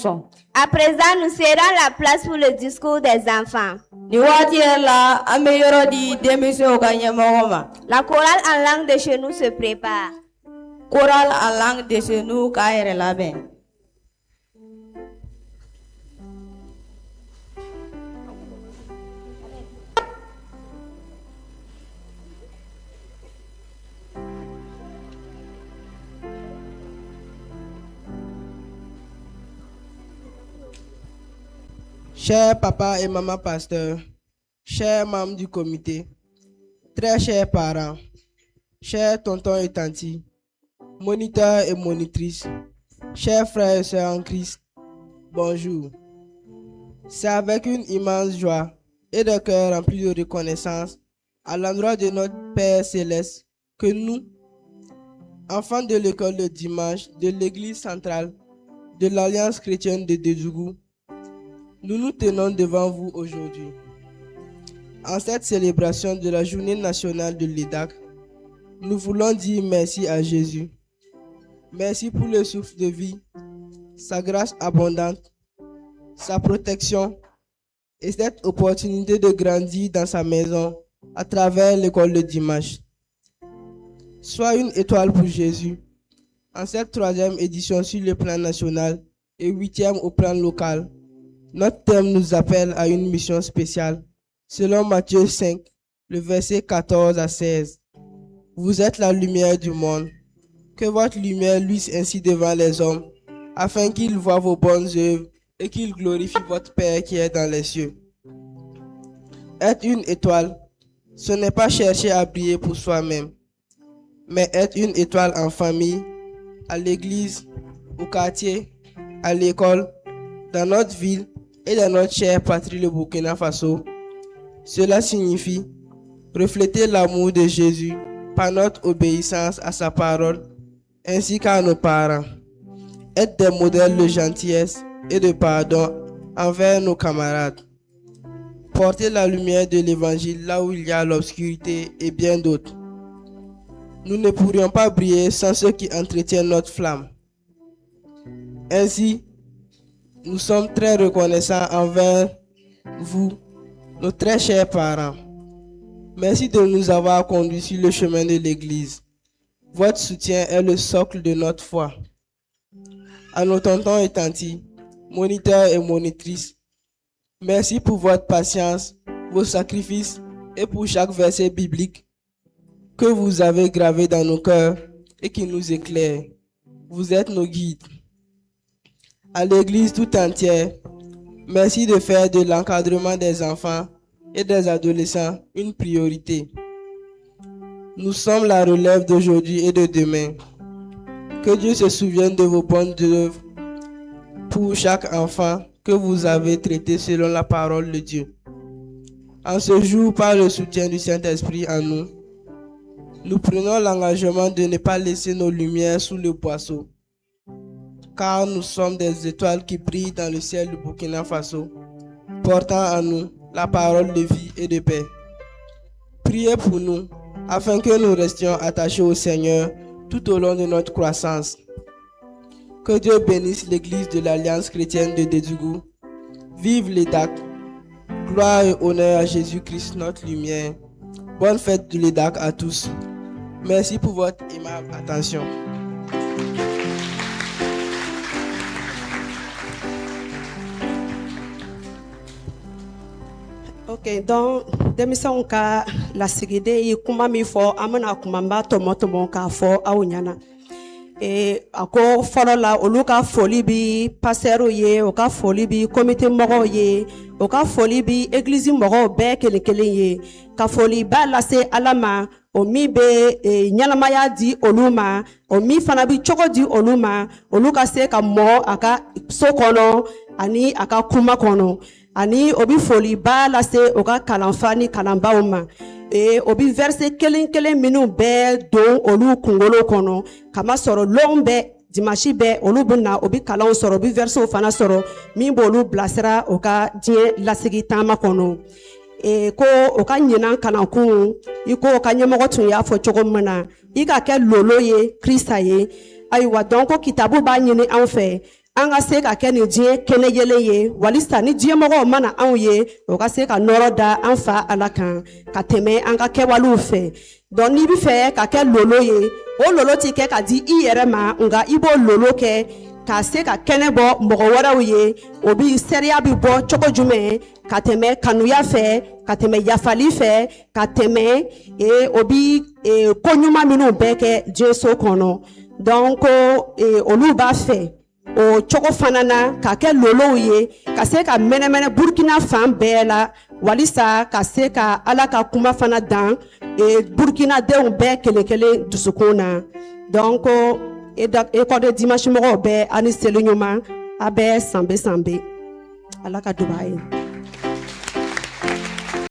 À présent, nous serons la place pour le discours des enfants. La chorale en langue de chez nous se prépare. Chorale en langue de chez nous, Chers papa et maman pasteurs, chers membres du comité, très chers parents, chers tontons et tantis, moniteurs et monitrices, chers frères et sœurs en Christ, bonjour. C'est avec une immense joie et de cœur rempli de reconnaissance à l'endroit de notre Père Céleste que nous, enfants de l'école de dimanche de l'église centrale de l'Alliance chrétienne de Dédougou, nous nous tenons devant vous aujourd'hui. En cette célébration de la journée nationale de l'EDAC, nous voulons dire merci à Jésus. Merci pour le souffle de vie, sa grâce abondante, sa protection et cette opportunité de grandir dans sa maison à travers l'école de dimanche. Sois une étoile pour Jésus. En cette 3e édition sur le plan national et 8e au plan local, notre thème nous appelle à une mission spéciale. Selon Matthieu 5, le verset 14 à 16. Vous êtes la lumière du monde. Que votre lumière luise ainsi devant les hommes, afin qu'ils voient vos bonnes œuvres et qu'ils glorifient votre Père qui est dans les cieux. Être une étoile, ce n'est pas chercher à briller pour soi-même, mais être une étoile en famille, à l'église, au quartier, à l'école, dans notre ville et dans notre chère patrie le Burkina Faso. Cela signifie refléter l'amour de Jésus par notre obéissance à sa parole ainsi qu'à nos parents. Être des modèles de gentillesse et de pardon envers nos camarades. Porter la lumière de l'évangile là où il y a l'obscurité et bien d'autres. Nous ne pourrions pas briller sans ceux qui entretiennent notre flamme. Ainsi, nous sommes très reconnaissants envers vous, nos très chers parents. Merci de nous avoir conduits sur le chemin de l'Église. Votre soutien est le socle de notre foi. À nos tontons et tantis, moniteurs et monitrices, merci pour votre patience, vos sacrifices et pour chaque verset biblique que vous avez gravé dans nos cœurs et qui nous éclaire. Vous êtes nos guides. À l'Église tout entière, merci de faire de l'encadrement des enfants et des adolescents une priorité. Nous sommes la relève d'aujourd'hui et de demain. Que Dieu se souvienne de vos bonnes œuvres pour chaque enfant que vous avez traité selon la parole de Dieu. En ce jour, par le soutien du Saint-Esprit en nous, nous prenons l'engagement de ne pas laisser nos lumières sous le boisseau, car nous sommes des étoiles qui brillent dans le ciel du Burkina Faso, portant en nous la parole de vie et de paix. Priez pour nous, afin que nous restions attachés au Seigneur tout au long de notre croissance. Que Dieu bénisse l'Église de l'Alliance chrétienne de Dédougou. Vive l'EDAC. Gloire et honneur à Jésus-Christ, notre lumière. Bonne fête de l'EDAC à tous. Merci pour votre aimable attention. Ok, donc denmisɛnw ka lasigiden ye kuma min fɔ an bɛna kumaba tɔmɔ k'a fɔ aw ɲɛna. A ko fɔlɔ la olu ka foli bi pasɛriw ye, o ka foli bi komite mɔgɔw ye, o ka foli bi église mɔgɔw bɛɛ kelen kelen ye, ka foli ba lase Ala ma, o min bɛ ɲɛnamaya di olu ma, o min fana bi cogo di olu ma, olu ka se ka mɔ a ka so kɔnɔ ani a ka kuma kɔnɔ. Ani o bi foli ba lase o ka kalanfa ni kalanbaw ma. O bi verset kelen kelen minnu bɛɛ don olu kunkolo kɔnɔ, kama sɔrɔ lɔn bɛɛ dimanche bɛɛ olu bɛ na o bi kalanw sɔrɔ, o bi versetw fana sɔrɔ min b'olu bilasira o ka diɲɛ lasigi taama kɔnɔ. Ko o ka ɲinan kalankun, i ko o ka ɲɛmɔgɔ tun y'a fɔ cogo min na, i ka kɛ lolo ye Krista ye. Ayiwa donc ko kitabu b'a ɲini an fɛ an ka se ka kɛ nin diɲɛ kɛnɛjɛlen ye walisa ni diɲɛmɔgɔw mana anw ye o ka se ka nɔrɔ da an fa Ala kan ka tɛmɛ an ka kɛwalew fɛ donc n'i bi fɛ ka kɛ lolo ye o lolo ti kɛ ka di I yɛrɛ ma nka I b'o lolo kɛ ka se ka kɛnɛ bɔ mɔgɔ wɛrɛw ye o bi sariya bi bɔ cogo jumɛn ka tɛmɛ kanuya fɛ ka tɛmɛ yafali fɛ ka tɛmɛ o bi ko ɲuman minnu bɛɛ kɛ Jesu kɔnɔ donc olu b'a fɛ o cogo fana na ka kɛ lolow ye ka se ka mɛnɛmɛnɛ Burkina fan bɛɛ la walisa ka se ka Ala ka kuma fana dan Burkina denw bɛɛ kelen kelen dusukun na donc école de dimanche mɔgɔw bɛɛ ani seli ɲuman a bɛɛ sanbe sanbe Ala ka duba ye